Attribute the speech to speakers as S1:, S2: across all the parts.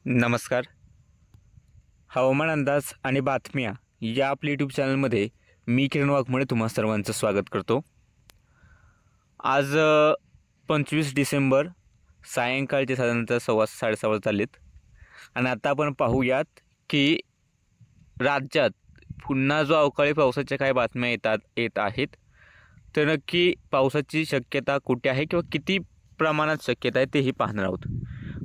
S1: नमस्कार. हवामान अंदाज आणि बातम्या या आपल्या यूट्यूब चॅनलमध्ये मी किरण वाघमोडे तुम्हा सर्वांचं स्वागत करतो. आज 25 डिसेंबर सायंकाळचे साधारणतः 6:15 वाजलेत आणि आता आपण पाहूयात की राज्यात पुन्हा जो अवकाळी पावसाच्या काही बातम्या येत आहेत, तर नक्की पावसाची शक्यता कुठे आहे किंवा किती प्रमाणात शक्यता आहे तेही पाहणार आहोत.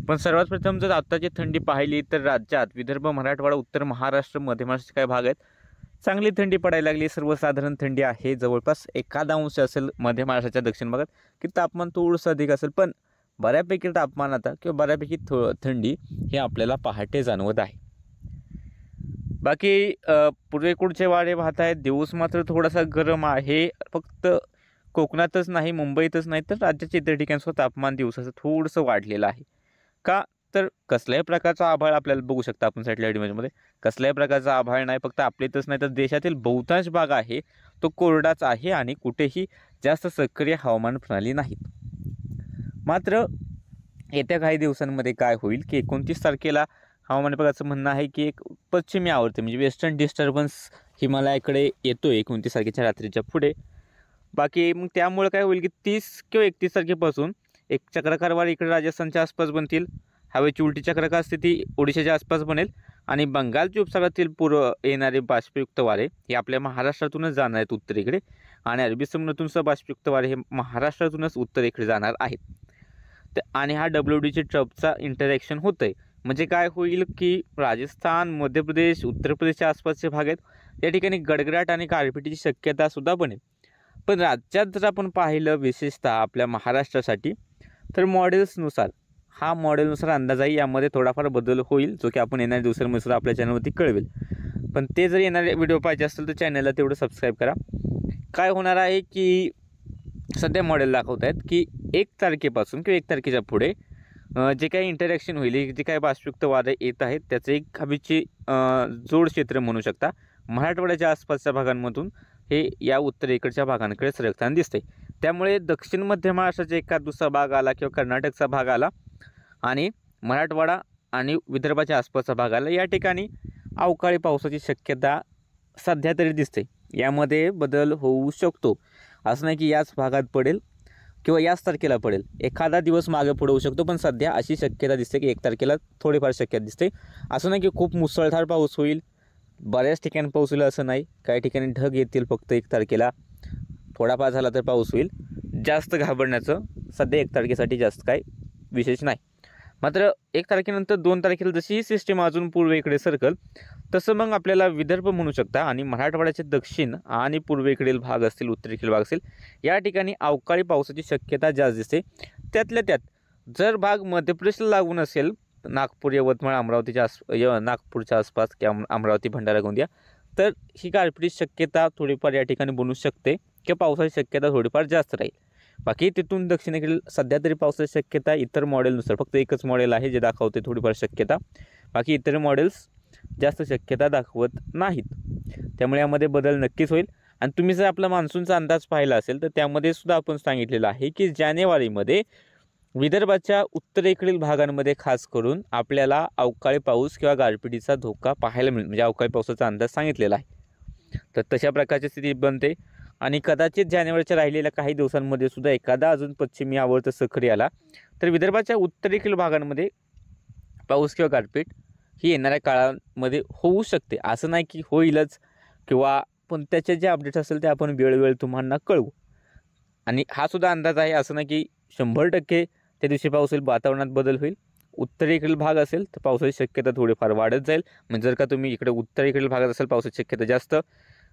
S1: पण सर्वात प्रथम जर आत्ताची थंडी पाहिली तर राज्यात विदर्भ, मराठवाडा, उत्तर महाराष्ट्र, मध्य महाराष्ट्राचे काही भाग आहेत चांगली थंडी पडायला लागली. सर्वसाधारण थंडी आहे, जवळपास 1 असेल मध्य महाराष्ट्राच्या दक्षिण भागात, की तापमान थोडंसं अधिक असेल, पण बऱ्यापैकी तापमान आता किंवा बऱ्यापैकी थंडी हे आपल्याला पहाटे जाणवत आहे. बाकी पूर्वेकडचे वारे वाहत आहेत. दिवस मात्र थोडासा गरम आहे. फक्त कोकणातच नाही, मुंबईतच नाही, तर राज्याच्या इतर ठिकाणसुद्धा तापमान दिवसाचं थोडंसं वाढलेलं आहे. का तर कसल्याही प्रकारचा आभाळ आपल्याला बघू शकता आपण सॅटेलाईट इमेजमध्ये. कसल्याही प्रकारचा आभाळ नाही, फक्त आपलेतच नाही तर देशातील बहुतांश भाग आहे तो कोरडाच आहे आणि कुठेही जास्त सक्रिय हवामान प्रणाली नाहीत. मात्र येत्या काही दिवसांमध्ये काय होईल की 29 तारखेला हवामान विभागाचं म्हणणं आहे की एक पश्चिमी आवर्ती म्हणजे वेस्टर्न डिस्टर्बन्स हिमालयाकडे येतोय 29 तारखेच्या रात्रीच्या पुढे. बाकी मग त्यामुळे काय होईल की 30 किंवा 31 तारखेपासून एक चक्राकार वारे इकडे राजस्थानच्या आसपास बनतील. हवेची उलटी चक्राकार स्थिती ओडिशाच्या आसपास बनेल आणि बंगालच्या उपसागरातील पूर्व येणारे बाष्पयुक्त वारे हे आपल्या महाराष्ट्रातूनच जाणार आहेत उत्तरेकडे आणि अरबी समुद्रातून सुद्धा बाष्पयुक्त वारे हे महाराष्ट्रातूनच उत्तरेकडे जाणार आहेत. आणि हा WD ट्रफचा इंटरॅक्शन होतंय. म्हणजे काय होईल की राजस्थान, मध्य प्रदेश, उत्तर प्रदेशच्या आसपासचे भाग आहेत या ठिकाणी गडगडाट आणि गारपिटीची शक्यता सुद्धा बनेल. पण राज्यात जर आपण पाहिलं विशेषतः आपल्या महाराष्ट्रासाठी तर मॉडेल्सनुसार अंदाज आहे. यामध्ये थोडाफार बदल होईल जो की आपण येणाऱ्या दिवसांमध्ये सुद्धा आपल्या चॅनलवरती कळवेल. पण ते जर येणारे व्हिडिओ पाहिजे असेल तर चॅनलला तेवढं सबस्क्राईब करा. काय होणार आहे की सध्या मॉडेल दाखवत आहेत की 1 तारखेपासून किंवा 1 तारखेच्या पुढे जे काही इंटरॅक्शन होईल, जे काही बाष्पयुक्त वारे येत आहेत त्याचं एक हवेची जोड क्षेत्र म्हणू शकता मराठवाड्याच्या आसपासच्या भागांमधून हे या उत्तरेकडच्या भागांकडे सरकताना दिसते. त्यामुळे दक्षिण मध्य महाराष्ट्राचा एखाद दुसरा भाग आला किंवा कर्नाटकचा भाग आला आणि मराठवाडा आणि विदर्भाच्या आसपासचा भाग आला, या ठिकाणी अवकाळी पावसाची शक्यता सध्या तरी दिसते. यामध्ये बदल होऊ शकतो. असं नाही की याच भागात पडेल किंवा याच तारखेला पडेल, एखादा दिवस मागे पुढे होऊ शकतो. पण सध्या अशी शक्यता दिसते की 1 तारखेला थोडीफार शक्यता दिसते. असं नाही की खूप मुसळधार पाऊस होईल, बऱ्याच ठिकाणी पाऊस होईल असं नाही. काही ठिकाणी ढग येतील फक्त 1 तारखेला, थोडाफार झाला तर पाऊस होईल. जास्त घाबरण्याचं सध्या 1 तारखेसाठी जास्त काय विशेष नाही. मात्र 1 तारखेनंतर 2 तारखेला जशी ही सिस्टीम अजून पूर्वेकडे सरकल तसं मग आपल्याला विदर्भ म्हणू शकता आणि मराठवाड्याचे दक्षिण आणि पूर्वेकडील भाग असतील, उत्तरेकडील भाग असेल, या ठिकाणी अवकाळी पावसाची शक्यता जास्त दिसते. त्यातल्या त्यात जर भाग मध्य प्रदेशला लागून असेल, नागपूर, यवतमाळ, नागपूरच्या आसपास किंवा अमरावती, भंडारा, गोंदिया, तर ही गारपिटीची शक्यता थोडीफार या ठिकाणी बनू शकते किंवा पावसाची शक्यता थोडीफार जास्त राहील. बाकी तिथून दक्षिणेकडील सध्या तरी पावसाची शक्यता इतर मॉडेलनुसार फक्त एकच मॉडेल आहे जे दाखवते थोडीफार शक्यता. बाकी इतर मॉडेल्स जास्त शक्यता दाखवत नाहीत. त्यामुळे यामध्ये बदल नक्कीच होईल. आणि तुम्ही जर आपला मान्सूनचा अंदाज पाहिला असेल तर त्यामध्ये सुद्धा आपण सांगितलेलं आहे की जानेवारीमध्ये विदर्भाच्या उत्तरेकडील भागांमध्ये खास करून आपल्याला अवकाळी पाऊस किंवा गारपिटीचा धोका पाहायला मिळेल. म्हणजे अवकाळी पावसाचा अंदाज सांगितलेला आहे. तर तशा प्रकारची स्थिती बनते आणि कदाचित जानेवारीच्या राहिलेल्या काही दिवसांमध्ये सुद्धा एखादा अजून पश्चिमी आवर्त सक्रिय आला तर विदर्भाच्या उत्तरेकडील भागांमध्ये पाऊस किंवा गारपीट ही येणाऱ्या काळामध्ये होऊ शकते. असं नाही की होईलच किंवा, पण त्याचे जे अपडेट्स असेल ते आपण वेळोवेळी तुम्हाला कळवू. आणि हा सुद्धा अंदाज आहे, असं नाही की 100% त्या दिवशी पाऊस होईल. वातावरणात बदल होईल. उत्तरेकडील भाग असेल तर पावसाची शक्यता थोडीफार वाढत जाईल. म्हणजे जर का तुम्ही इकडे उत्तरेकडील भागात असेल पावसाची शक्यता जास्त,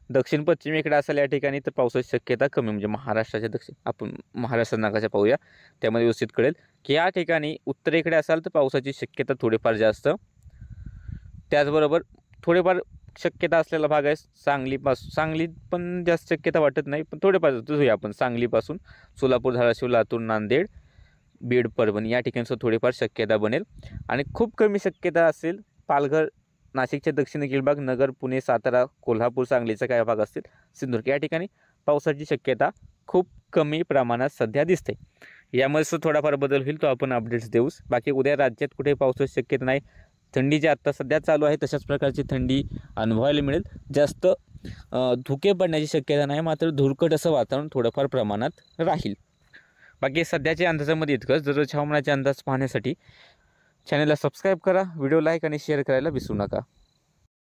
S1: दक्षिण पश्चिमेकडे असेल या ठिकाणी तर पावसाची शक्यता कमी. म्हणजे महाराष्ट्राच्या दक्षिण आपण महाराष्ट्र नागाच्या पाहूया, त्यामध्ये व्यवस्थित कळेल की या ठिकाणी उत्तरेकडे असाल तर पावसाची शक्यता थोडीफार जास्त. त्याचबरोबर थोडेफार शक्यता असलेला भाग आहे सांगली पण जास्त शक्यता वाटत नाही, पण थोडेफार जाऊया आपण सांगलीपासून सोलापूर, धाराशिव, लातूर, नांदेड, बीड, परभणी या ठिकाणी थोडीफार शक्यता बनेल. आणि खूप कमी शक्यता असेल पालघर, नाशिकच्या दक्षिणेकडील भाग, नगर, पुणे, सातारा, कोल्हापूर, सांगलीचा काही भाग असतील, सिंधुदुर्ग या ठिकाणी पावसाची शक्यता खूप कमी प्रमाणात सध्या दिसते. यामध्ये थोडाफार बदल होईल तो आपण अपडेट्स देऊच. बाकी उद्या राज्यात कुठे पावसाची शक्यता नाही. थंडी जी आत्ता सध्या चालू आहे तशाच प्रकारची थंडी अनुभवायला मिळेल. जास्त धुके पडण्याची शक्यता नाही, मात्र धुरकट असं वातावरण थोडंफार प्रमाणात राहील. बाकी सध्याच्या अंदाजामध्ये इतकंच. दररोज हवामानाचे अंदाज पाहण्यासाठी चॅनलला सबस्क्राईब करा, व्हिडिओ लाईक आणि शेअर करायला विसरू नका.